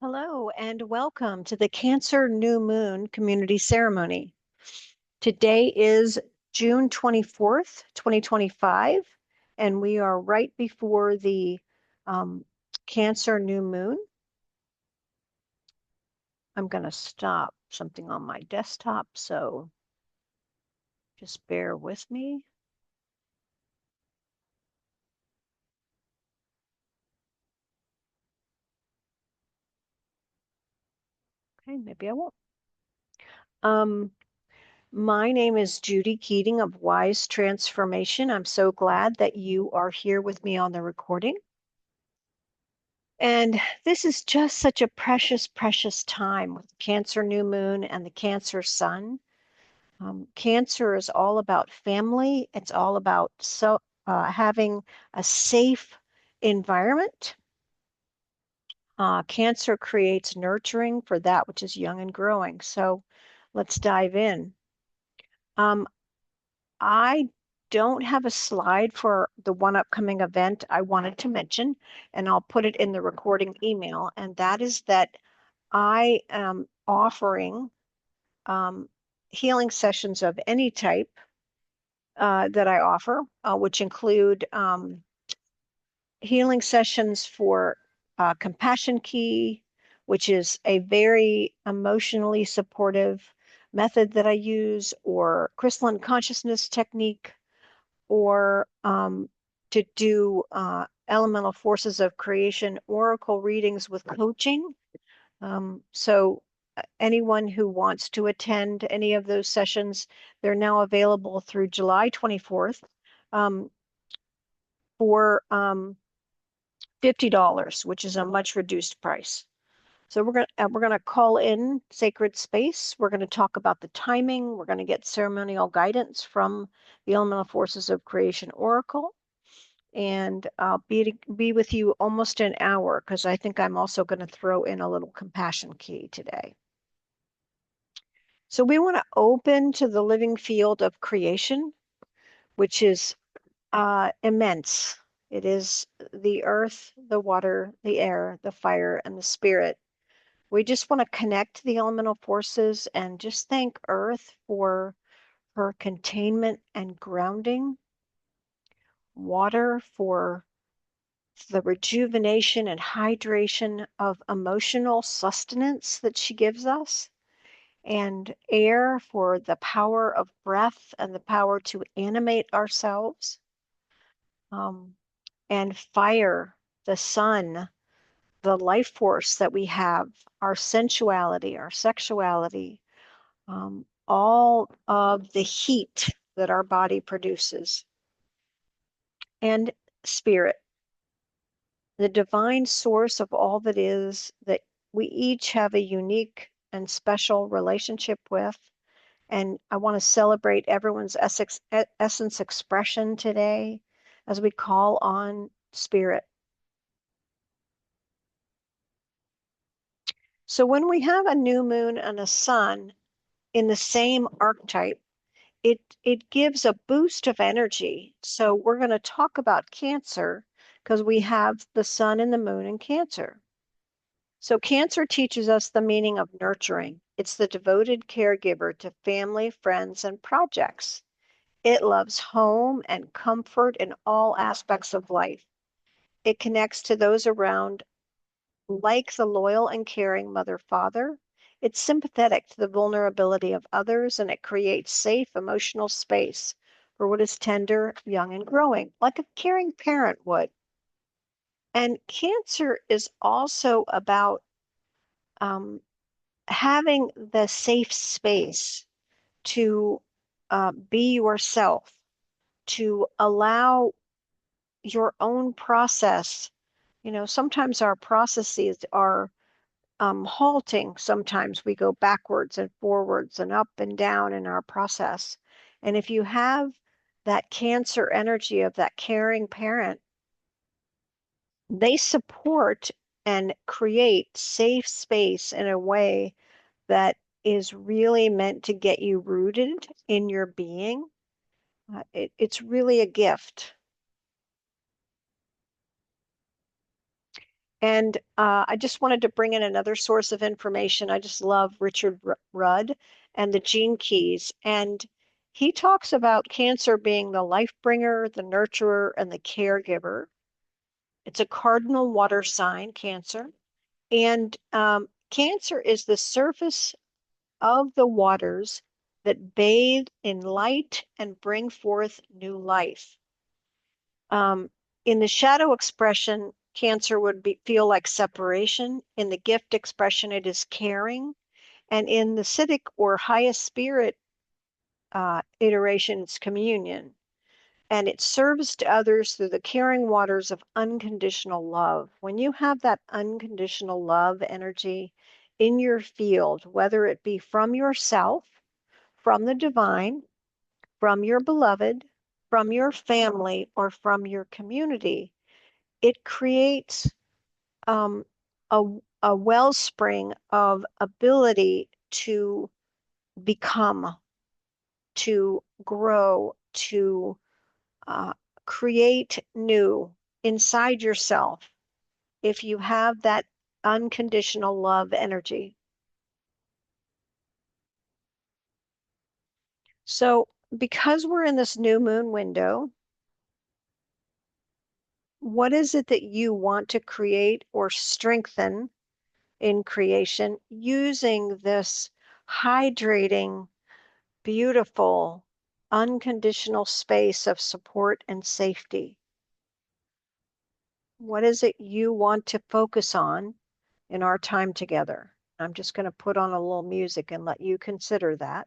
Hello and welcome to the Cancer New Moon Community Ceremony. Today is June 24th, 2025, and we are right before the Cancer New Moon. I'm going to stop something on my desktop, so just bear with me. Okay, maybe I won't. My name is Judy Keating of Wise Transformation. I'm so glad that you are here with me on the recording. And this is just such a precious, precious time with the Cancer New Moon and the Cancer Sun. Cancer is all about family. It's all about having a safe environment. Cancer creates nurturing for that which is young and growing. So let's dive in. I don't have a slide for the one upcoming event I wanted to mention, and I'll put it in the recording email. And that is that I am offering healing sessions of any type that I offer, which include healing sessions for Compassion Key, which is a very emotionally supportive method that I use, or crystalline consciousness technique, or to do elemental forces of creation oracle readings with coaching. So anyone who wants to attend any of those sessions, they're now available through July 24th for $50, which is a much reduced price. So we're gonna call in Sacred Space. We're gonna talk about the timing. We're gonna get ceremonial guidance from the Elemental Forces of Creation Oracle, and I'll be with you almost an hour because I think I'm also going to throw in a little compassion key today. So we want to open to the living field of creation, which is immense. It is the earth, the water, the air, the fire, and the spirit. We just want to connect to the elemental forces and just thank Earth for her containment and grounding, water for the rejuvenation and hydration of emotional sustenance that she gives us, and air for the power of breath and the power to animate ourselves, and fire, the sun, the life force that we have, our sensuality, our sexuality, all of the heat that our body produces, and spirit, the divine source of all that is, that we each have a unique and special relationship with. And I want to celebrate everyone's essence expression today as we call on spirit. So when we have a new moon and a sun in the same archetype, it gives a boost of energy. So we're going to talk about Cancer because we have the sun and the moon in Cancer. So Cancer teaches us the meaning of nurturing. It's the devoted caregiver to family, friends, and projects. It loves home and comfort in all aspects of life. It connects to those around, like the loyal and caring mother father. It's sympathetic to the vulnerability of others, and it creates safe emotional space for what is tender, young, and growing, like a caring parent would. And Cancer is also about having the safe space to be yourself, to allow your own process. You know, sometimes our processes are halting. Sometimes we go backwards and forwards and up and down in our process. And if you have that Cancer energy of that caring parent, they support and create safe space in a way that is really meant to get you rooted in your being. It's really a gift. And I just wanted to bring in another source of information. I just love Richard Rudd and the Gene Keys. And he talks about Cancer being the life bringer, the nurturer, and the caregiver. It's a cardinal water sign, Cancer. And Cancer is the surface of the waters that bathe in light and bring forth new life. In the shadow expression, Cancer would feel like separation. In the gift expression, it is caring. And in the Siddhic or highest spirit iteration, it's communion. And it serves to others through the caring waters of unconditional love. When you have that unconditional love energy in your field, whether it be from yourself, from the divine, from your beloved, from your family, or from your community, it creates um, a, a wellspring of ability to become, to grow, to uh, create new inside yourself if you have that unconditional love energy. So, because we're in this new moon window, what is it that you want to create or strengthen in creation using this hydrating, beautiful, unconditional space of support and safety? What is it you want to focus on in our time together? I'm just going to put on a little music and let you consider that.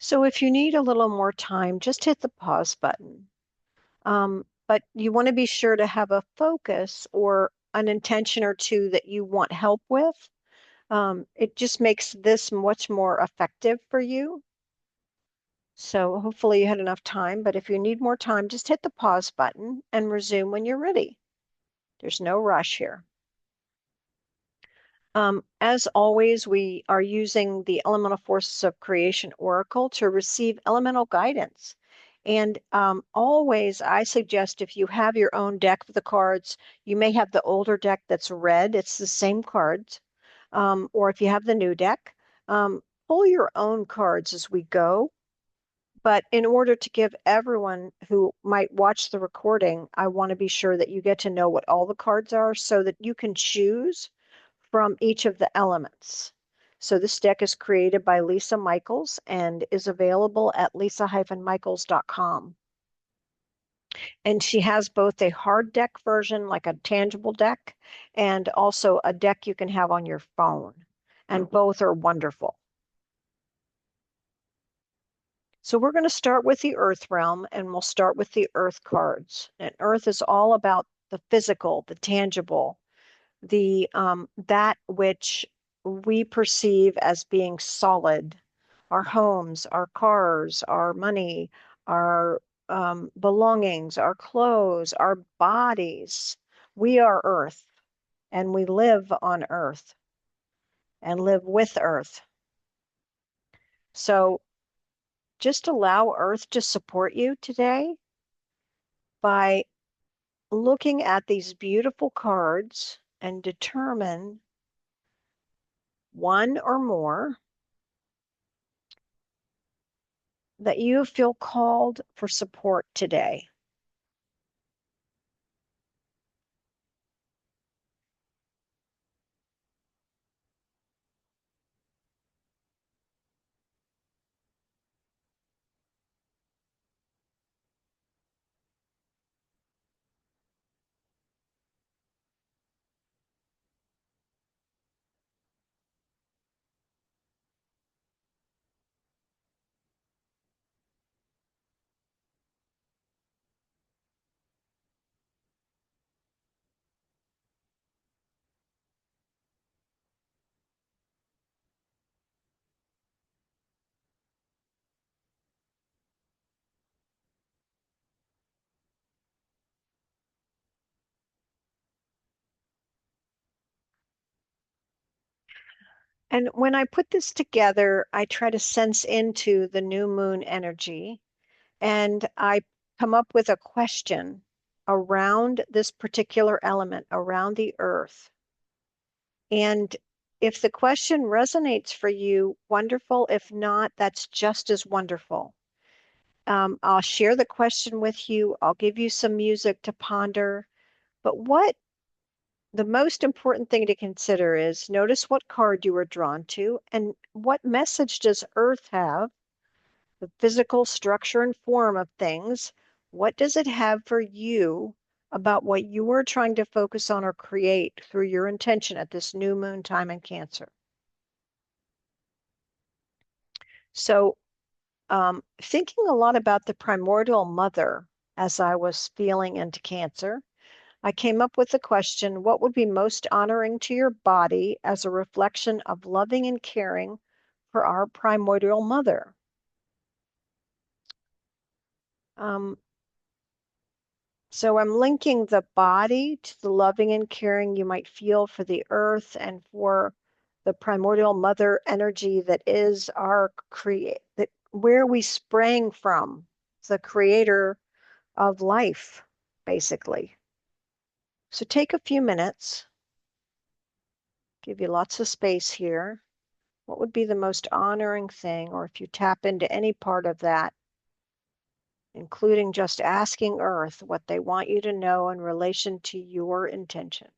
So if you need a little more time, just hit the pause button. But you want to be sure to have a focus or an intention or two that you want help with. It just makes this much more effective for you. So hopefully you had enough time, but if you need more time, just hit the pause button and resume when you're ready. There's no rush here. As always, we are using the Elemental Forces of Creation Oracle to receive elemental guidance. And always, I suggest if you have your own deck of the cards, you may have the older deck that's red, it's the same cards. Or if you have the new deck, pull your own cards as we go. But in order to give everyone who might watch the recording, I want to be sure that you get to know what all the cards are so that you can choose from each of the elements. So this deck is created by Lisa Michaels and is available at lisa-michaels.com. And she has both a hard deck version, like a tangible deck, and also a deck you can have on your phone. And both are wonderful. So we're going to start with the Earth realm, and we'll start with the Earth cards. And Earth is all about the physical, the tangible, the that which we perceive as being solid, our homes, our cars, our money, our belongings, our clothes, our bodies. We are Earth, and we live on Earth and live with Earth. So just allow Earth to support you today by looking at these beautiful cards and determine one or more that you feel called for support today. And when I put this together, I try to sense into the new moon energy and I come up with a question around this particular element, around the earth. And if the question resonates for you, wonderful. If not, that's just as wonderful. I'll share the question with you. I'll give you some music to ponder. But what the most important thing to consider is notice what card you were drawn to and what message does Earth have, the physical structure and form of things. What does it have for you about what you are trying to focus on or create through your intention at this new moon time in Cancer? So, thinking a lot about the primordial mother as I was feeling into Cancer, I came up with the question, what would be most honoring to your body as a reflection of loving and caring for our primordial mother? Um, so I'm linking the body to the loving and caring you might feel for the earth and for the primordial mother energy that is our that where we sprang from, the creator of life, basically. So take a few minutes, give you lots of space here. What would be the most honoring thing, or if you tap into any part of that, including just asking Earth what they want you to know in relation to your intention?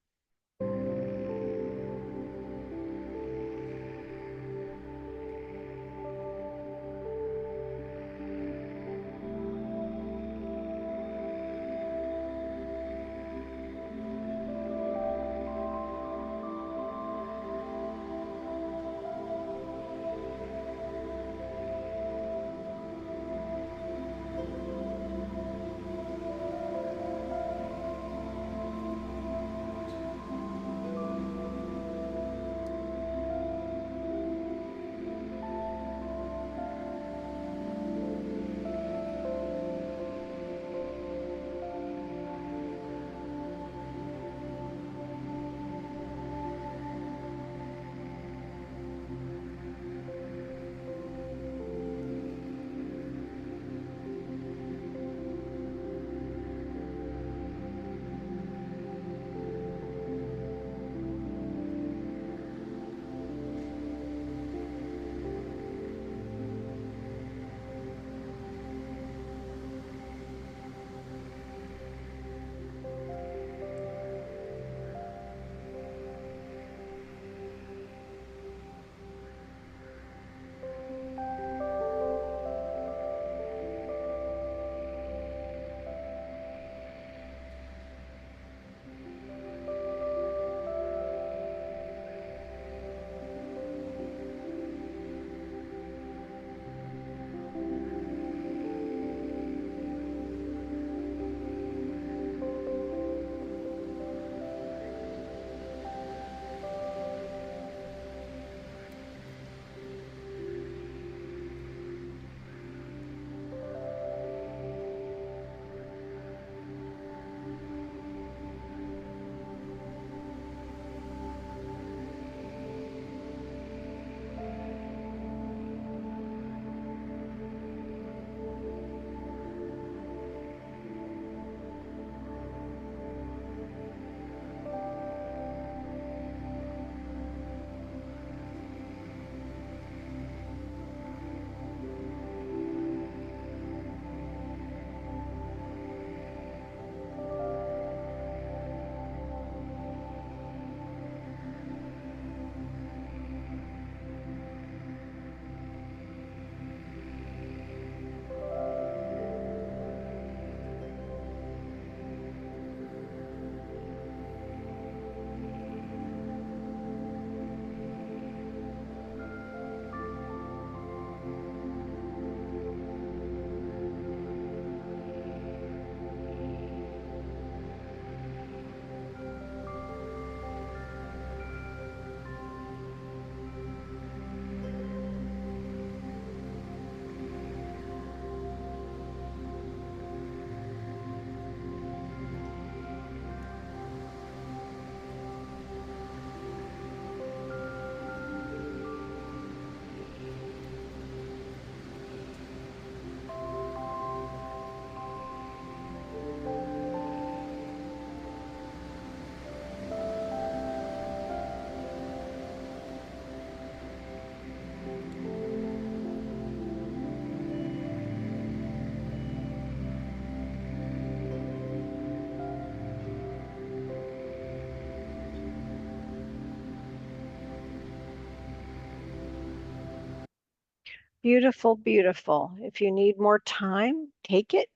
Beautiful, beautiful. If you need more time, take it.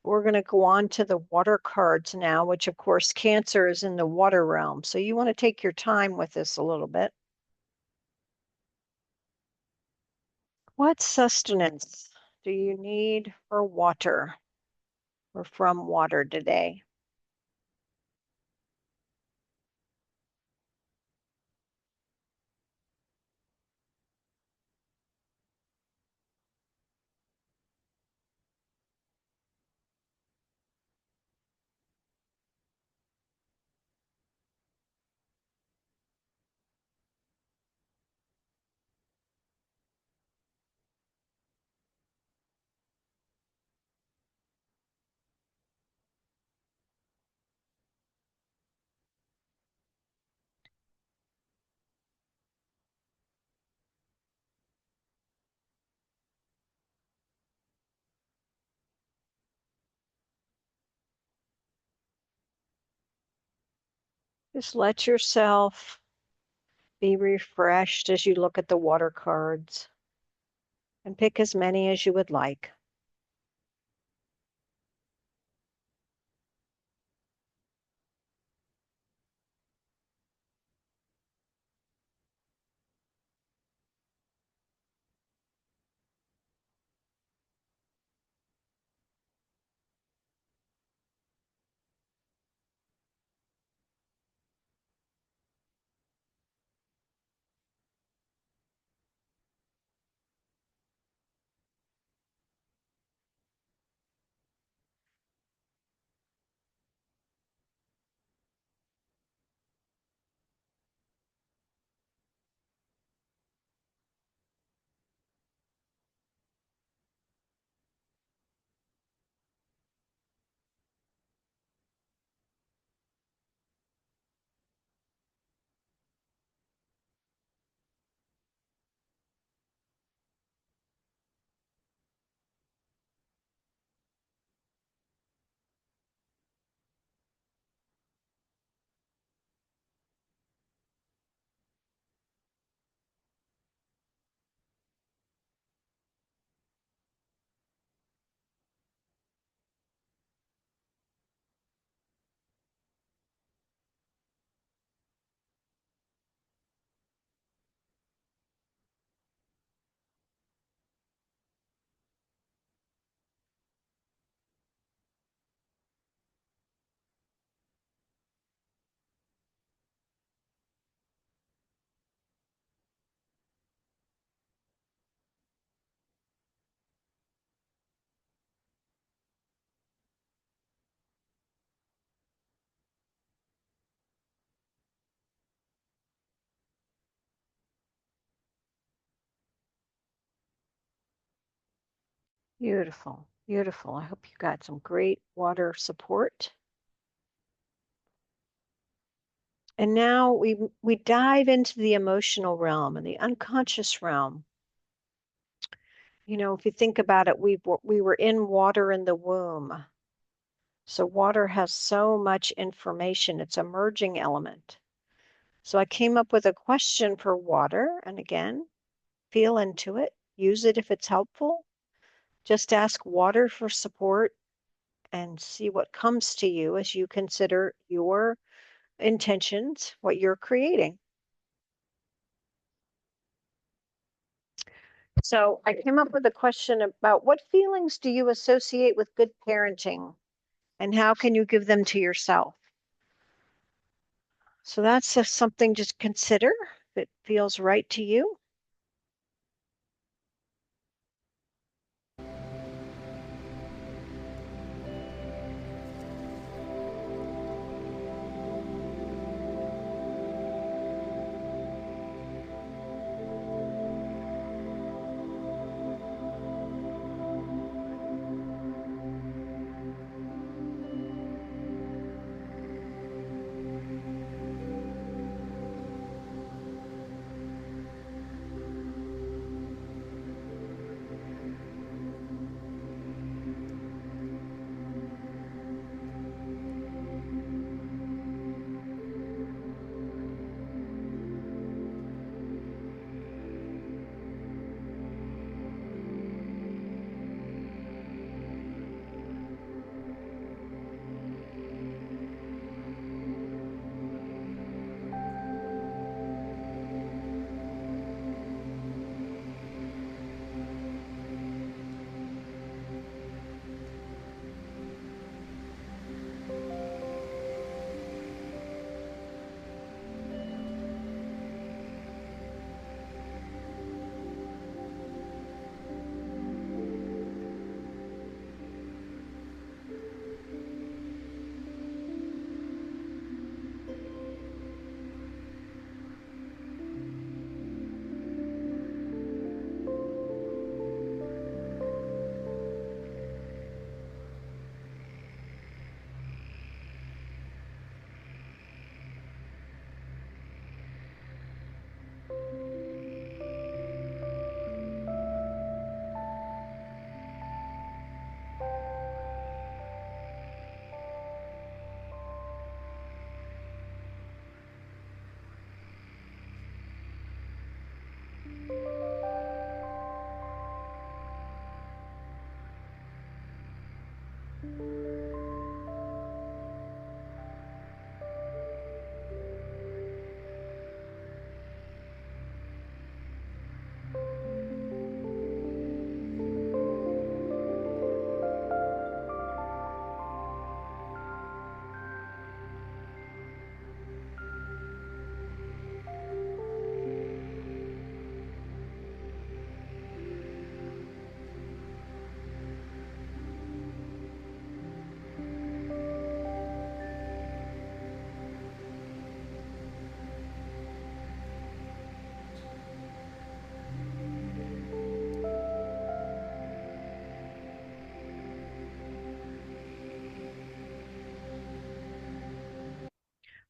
We're going to go on to the water cards now, which of course Cancer is in the water realm. So you want to take your time with this a little bit. What sustenance do you need for water or from water today? Just let yourself be refreshed as you look at the water cards and pick as many as you would like. Beautiful, beautiful. I hope you got some great water support. And now we dive into the emotional realm and the unconscious realm. You know, if you think about it, we were in water in the womb. So water has so much information. It's a merging element. So I came up with a question for water. And again, feel into it. Use it if it's helpful. Just ask water for support and see what comes to you as you consider your intentions, what you're creating. So I came up with a question about what feelings do you associate with good parenting and how can you give them to yourself? So that's just something just consider if it feels right to you.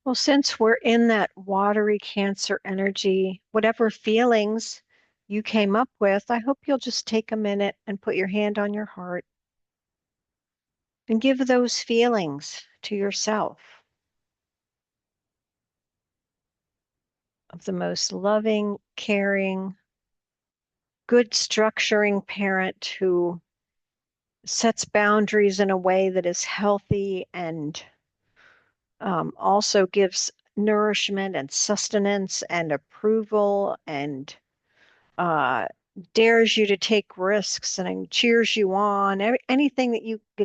Well, since we're in that watery Cancer energy, whatever feelings you came up with, I hope you'll just take a minute and put your hand on your heart and give those feelings to yourself of the most loving, caring, good structuring parent who sets boundaries in a way that is healthy and also gives nourishment and sustenance and approval and uh, dares you to take risks and cheers you on. Anything that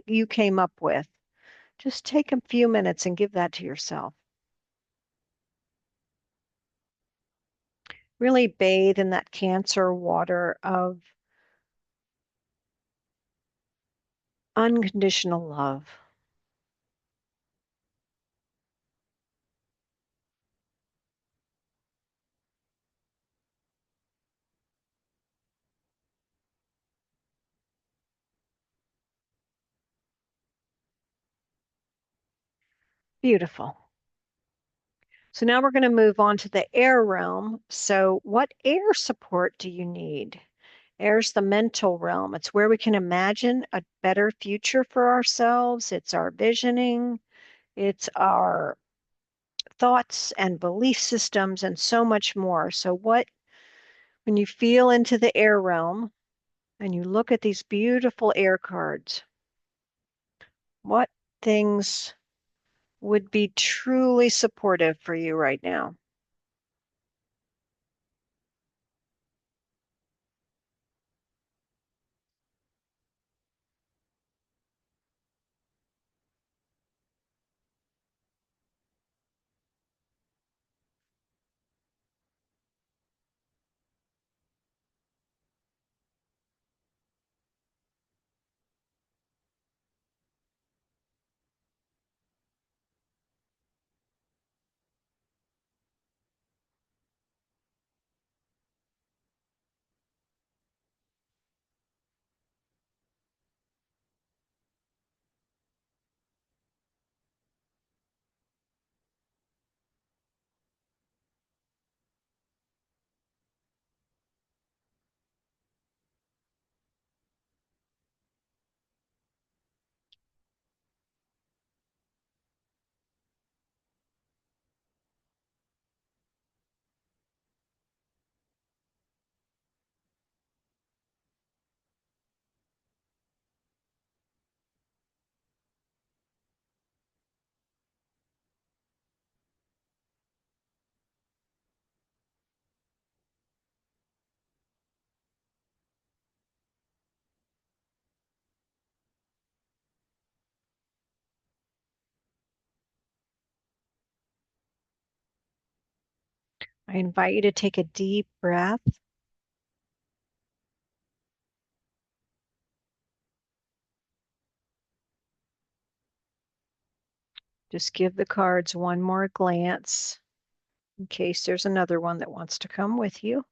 you came up with, just take a few minutes and give that to yourself. Really bathe in that Cancer water of unconditional love. Beautiful. So now we're going to move on to the air realm. So what air support do you need? Air's the mental realm. It's where we can imagine a better future for ourselves. It's our visioning. It's our thoughts and belief systems and so much more. So when you feel into the air realm and you look at these beautiful air cards, what things would be truly supportive for you right now? I invite you to take a deep breath. Just give the cards one more glance in case there's another one that wants to come with you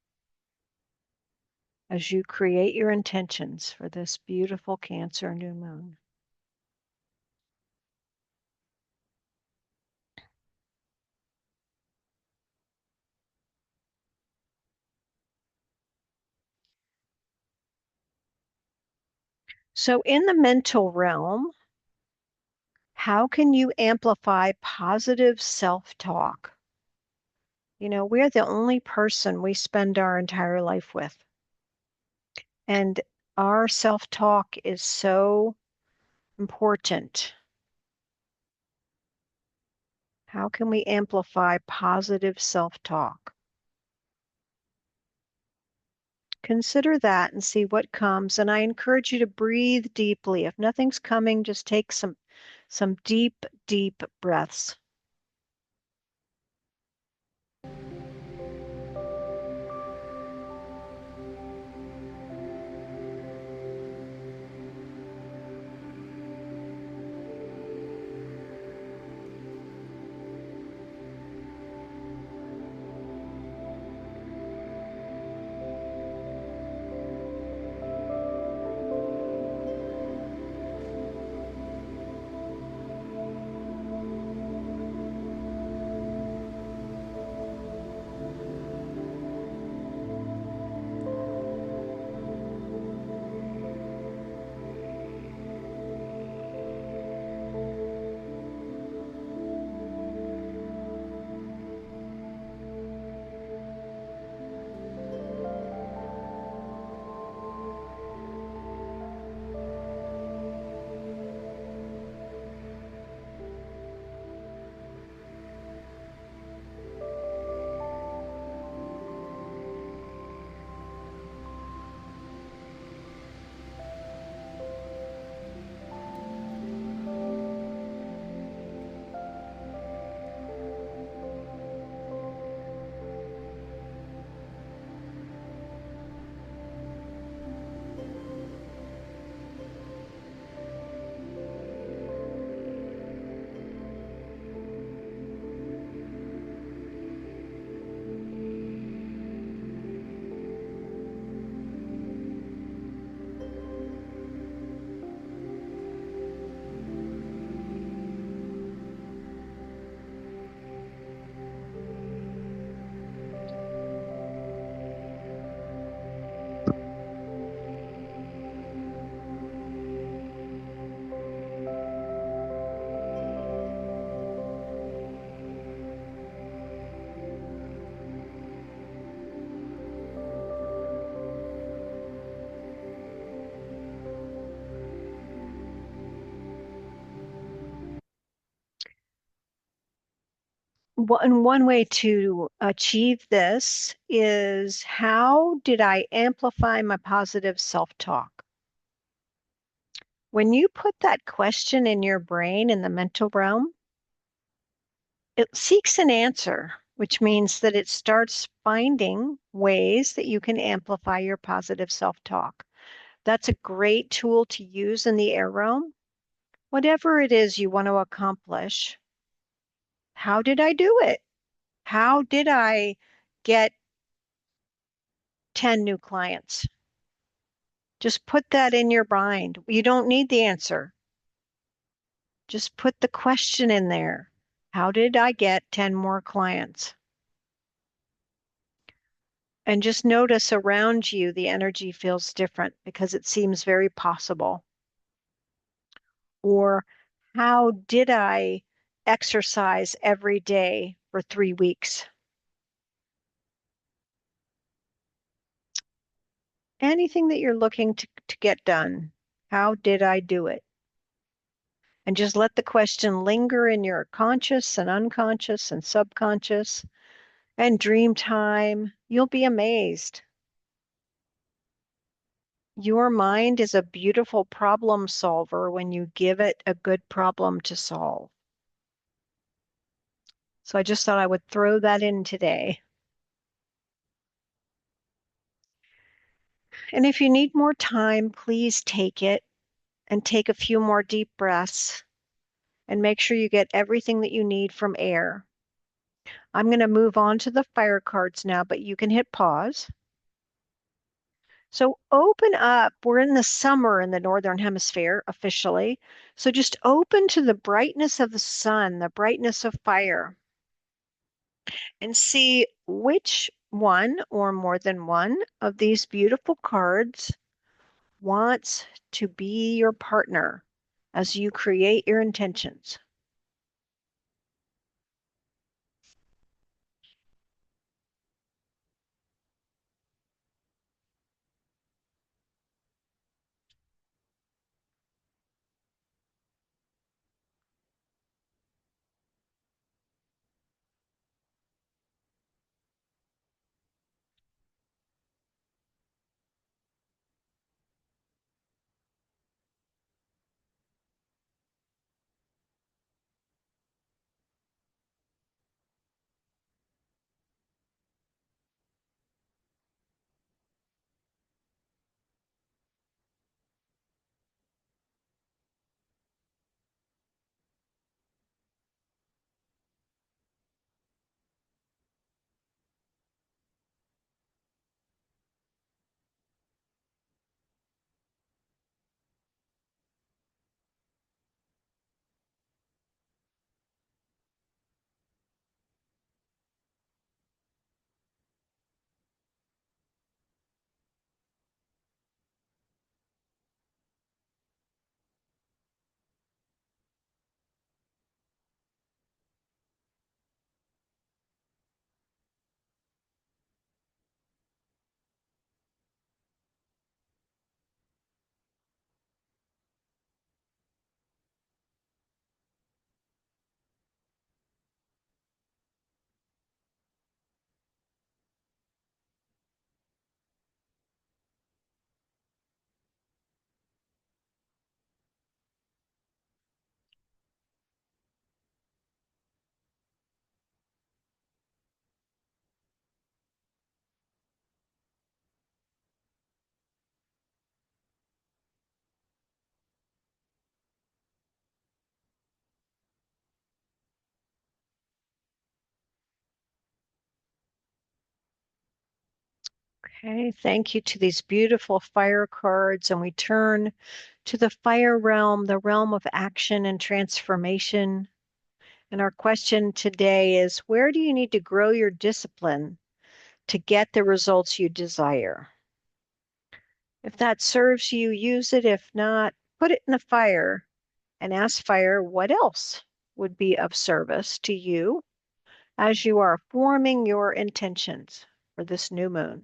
as you create your intentions for this beautiful Cancer new moon. So in the mental realm, how can you amplify positive self-talk? You know, we're the only person we spend our entire life with. And our self-talk is so important. How can we amplify positive self-talk? Consider that and see what comes. And I encourage you to breathe deeply. If nothing's coming, just take some deep, deep breaths. one way to achieve this is, how did I amplify my positive self-talk? When you put that question in your brain in the mental realm, it seeks an answer, which means that it starts finding ways that you can amplify your positive self-talk. That's a great tool to use in the air realm. Whatever it is you want to accomplish, how did I do it? How did I get 10 new clients? Just put that in your mind. You don't need the answer. Just put the question in there. How did I get 10 more clients? And just notice around you, the energy feels different because it seems very possible. Or, how did I exercise every day for 3 weeks? Anything that you're looking to get done, how did I do it? And just let the question linger in your conscious and unconscious and subconscious and dream time. You'll be amazed. Your mind is a beautiful problem solver when you give it a good problem to solve. So I just thought I would throw that in today. And if you need more time, please take it and take a few more deep breaths and make sure you get everything that you need from air. I'm going to move on to the fire cards now, but you can hit pause. So open up. We're in the summer in the Northern Hemisphere officially. So just open to the brightness of the sun, the brightness of fire, and see which one or more than one of these beautiful cards wants to be your partner as you create your intentions. Okay, thank you to these beautiful fire cards. And we turn to the fire realm, the realm of action and transformation. And our question today is, where do you need to grow your discipline to get the results you desire? If that serves you, use it. If not, put it in the fire and ask fire what else would be of service to you as you are forming your intentions for this new moon.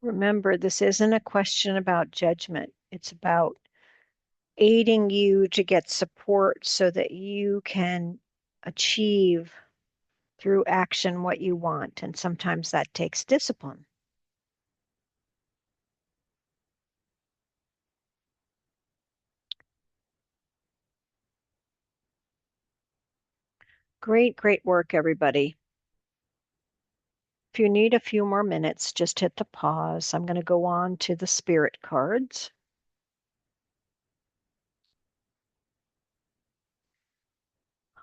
Remember, this isn't a question about judgment. It's about aiding you to get support so that you can achieve through action what you want. And sometimes that takes discipline. Great, great work, everybody. If you need a few more minutes, just hit the pause. I'm going to go on to the spirit cards.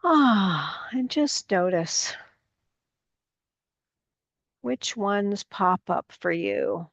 And just notice which ones pop up for you.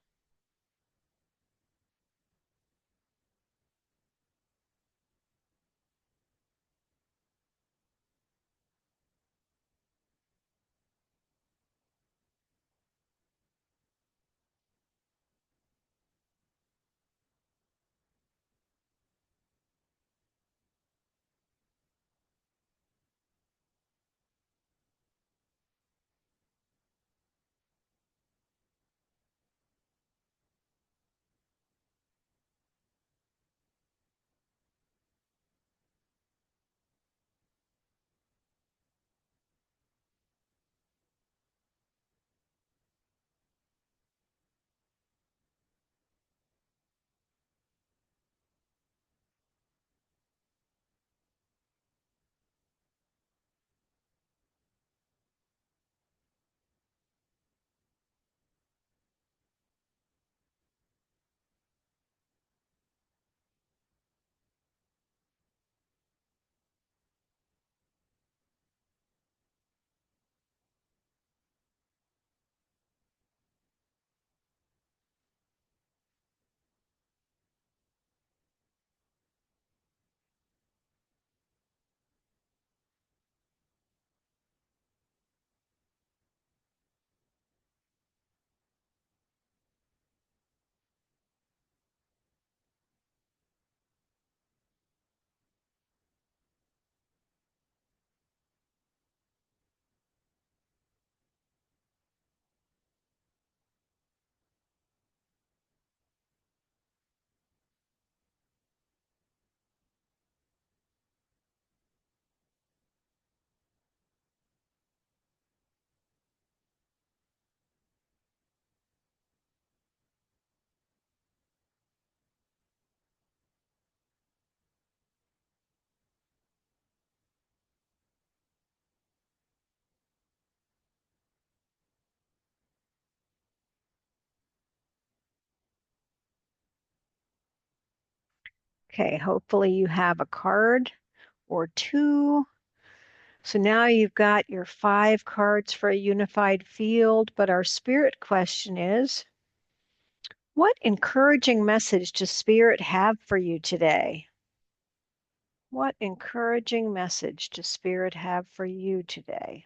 Okay, hopefully you have a card or two. So now you've got your 5 cards for a unified field, but our spirit question is, what encouraging message does Spirit have for you today? What encouraging message does Spirit have for you today?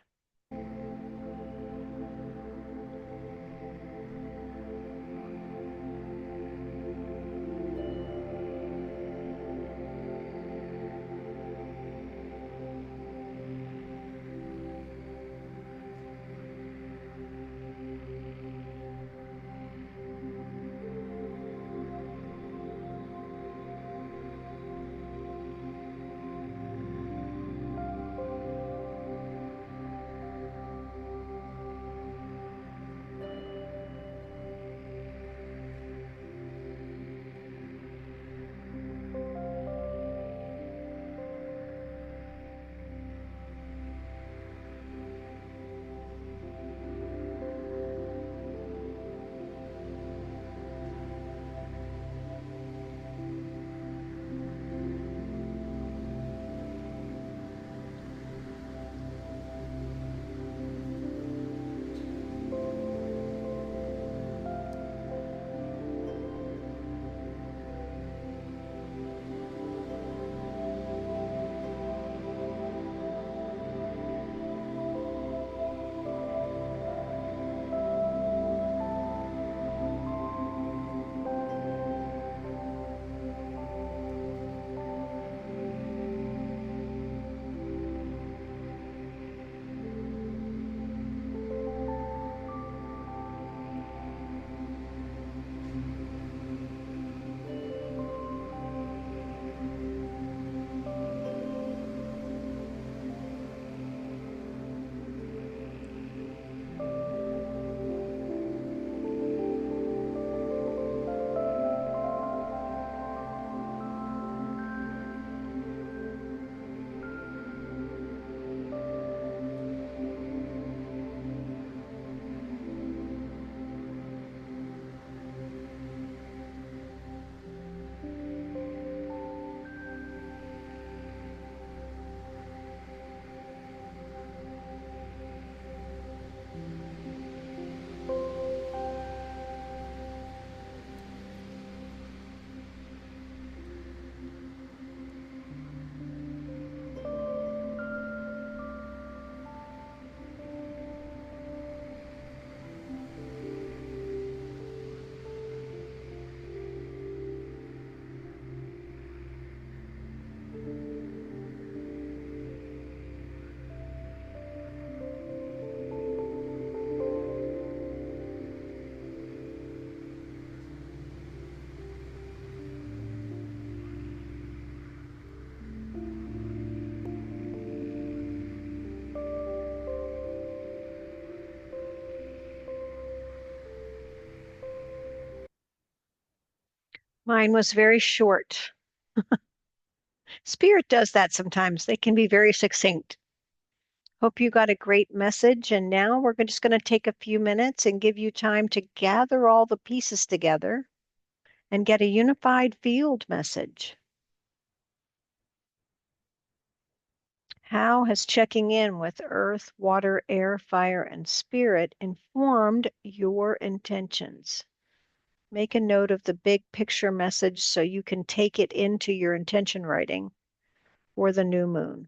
Mine was very short. Spirit does that sometimes. They can be very succinct. Hope you got a great message. And now we're just going to take a few minutes and give you time to gather all the pieces together and get a unified field message. How has checking in with earth, water, air, fire, and spirit informed your intentions? Make a note of the big picture message so you can take it into your intention writing for the new moon.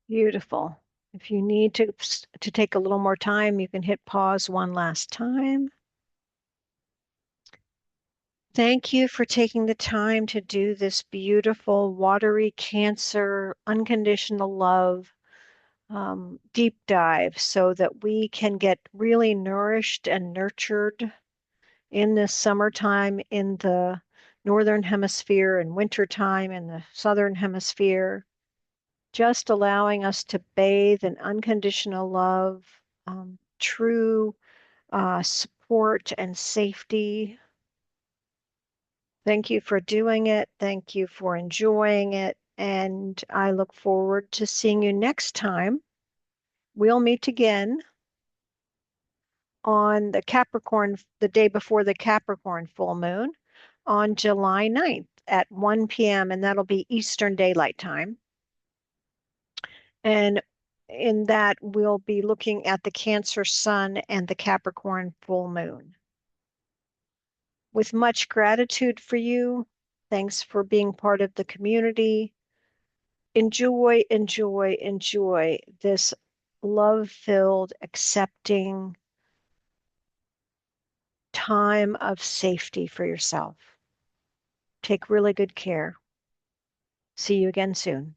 Beautiful. If you need to take a little more time, you can hit pause one last time. Thank you for taking the time to do this beautiful watery Cancer unconditional love deep dive so that we can get really nourished and nurtured in this summertime in the northern hemisphere and wintertime in the southern hemisphere, just allowing us to bathe in unconditional love, true support and safety. Thank you for doing it. Thank you for enjoying it. And I look forward to seeing you next time. We'll meet again on the Capricorn, the day before the Capricorn full moon on July 9th at 1 p.m. and that'll be Eastern Daylight Time. And in that, we'll be looking at the Cancer Sun and the Capricorn full moon. With much gratitude for you, thanks for being part of the community. Enjoy, enjoy, enjoy this love-filled, accepting time of safety for yourself. Take really good care. See you again soon.